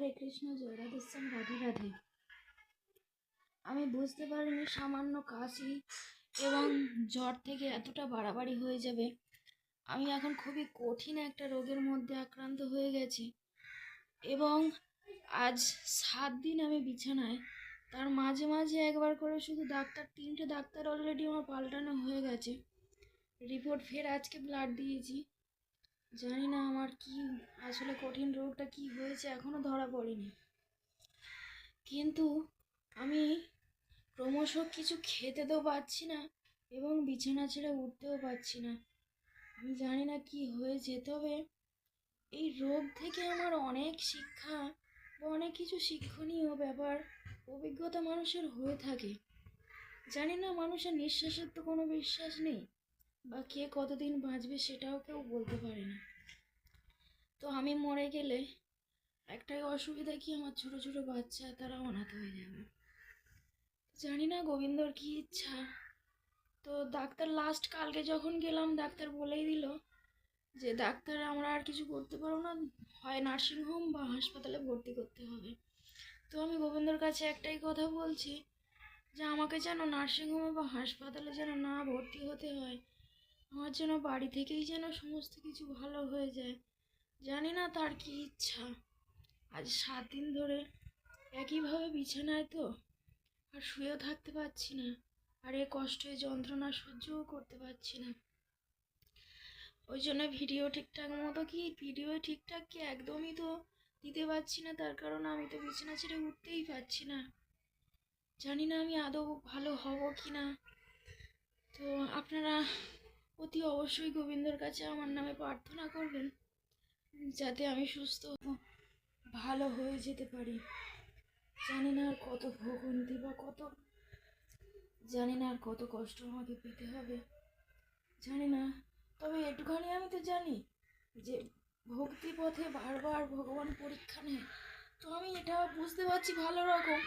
হরে কৃষ্ণ, জয় রাধেশ্যাম, রাধে রাধে। আমি বুঝতে পারিনি সামান্য কাশি এবং জ্বর থেকে এতটা বাড়াবাড়ি হয়ে যাবে। আমি এখন খুবই কঠিন একটা রোগের মধ্যে আক্রান্ত হয়ে গেছি এবং আজ 7 দিন আমি বিছানায়। তার মাঝে মাঝে একবার করে শুধু ডাক্তার, 3টে ডাক্তার অলরেডি আমার পাল্টানো হয়ে গেছে। রিপোর্ট ফের আজকে ব্লাড দিয়েছি। জানি না আমার কি আসলে কঠিন রোগটা কি হয়েছে, এখনো ধরা পড়েনি। কিন্তু আমি ক্রমশ কিছু খেতে তো পাচ্ছি না এবং বিছানা ছেড়ে উঠতেও পারছি না। আমি জানি না কি হয়েছে, তবে এই রোগ থেকে আমার অনেক শিক্ষা বা অনেক কিছু শিক্ষণীয় ব্যাপার, অভিজ্ঞতা মানুষের হয়ে থাকে। জানি না, মানুষের নিঃশ্বাসের তো কোনো বিশ্বাস নেই, বা কে কতদিন বাঁচবে সেটাও কেউ বলতে পারে না। তো আমি মরে গেলে একটাই অসুবিধা কি, আমার ছোট ছোট বাচ্চা তারা অনাথ হয়ে যাবে। জানি না গোবিন্দর কি ইচ্ছা। তো ডাক্তার লাস্ট কালকে যখন গেলাম, ডাক্তার বলেই দিল যে ডাক্তার আমরা আর কিছু করতে পারবো না, হয় নার্সিংহোম বা হাসপাতালে ভর্তি করতে হবে। তো আমি গোবিন্দর কাছে একটাই কথা বলছি যে আমাকে যেন নার্সিংহোমে বা হাসপাতালে যেন না ভর্তি হতে হয়, আমার যেন বাড়ি থেকেই যেন সমস্ত কিছু ভালো হয়ে যায়। জানি না তার কি ইচ্ছা। আজ 7 দিন ধরে একইভাবে বিছানায়, তো আর শুয়েও থাকতে পারছি না, আর এ কষ্টে যন্ত্রণা সহ্যও করতে পারছি না। ওই জন্য ভিডিও ঠিকঠাক কি একদমই তো দিতে পারছি না, তার কারণ আমি তো বিছানা ছেড়ে উঠতেই পারছি না। জানি না আমি আদৌ ভালো হব কি না। তো আপনারা অতি অবশ্যই গোবিন্দর কাছে আমার নামে প্রার্থনা করবেন, যাতে আমি সুস্থ ভালো হয়ে যেতে পারি। জানি না আর কত ভোগান্তি বা জানি না আর কত কষ্ট আমাকে পেতে হবে, জানি না। তবে একটুখানি আমি তো জানি যে ভক্তি পথে বারবার ভগবান পরীক্ষা নেয়। তো আমি এটা বুঝতে পারছি ভালো রকম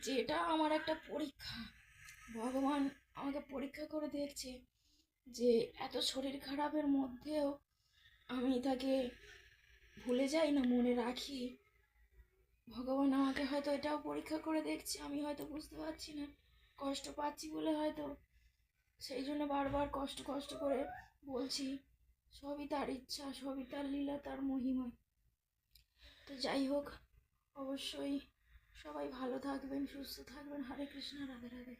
যে এটা আমার একটা পরীক্ষা। ভগবান আমাকে পরীক্ষা করে দেখছে যে এত শরীর খারাপের মধ্যেও আমি তাকে ভুলে যাই না মনে রাখি। ভগবান আমাকে হয়তো এটাও পরীক্ষা করে দেখছে, আমি হয়তো বুঝতে পারছি না, কষ্ট পাচ্ছি বলে হয়তো সেই জন্য বারবার কষ্ট করে বলছি। সবই তার ইচ্ছা, সবই তার লীলা, তার মহিমা। তো যাই হোক, অবশ্যই সবাই ভালো থাকবেন, সুস্থ থাকবেন। হরে কৃষ্ণ, রাধে রাধে।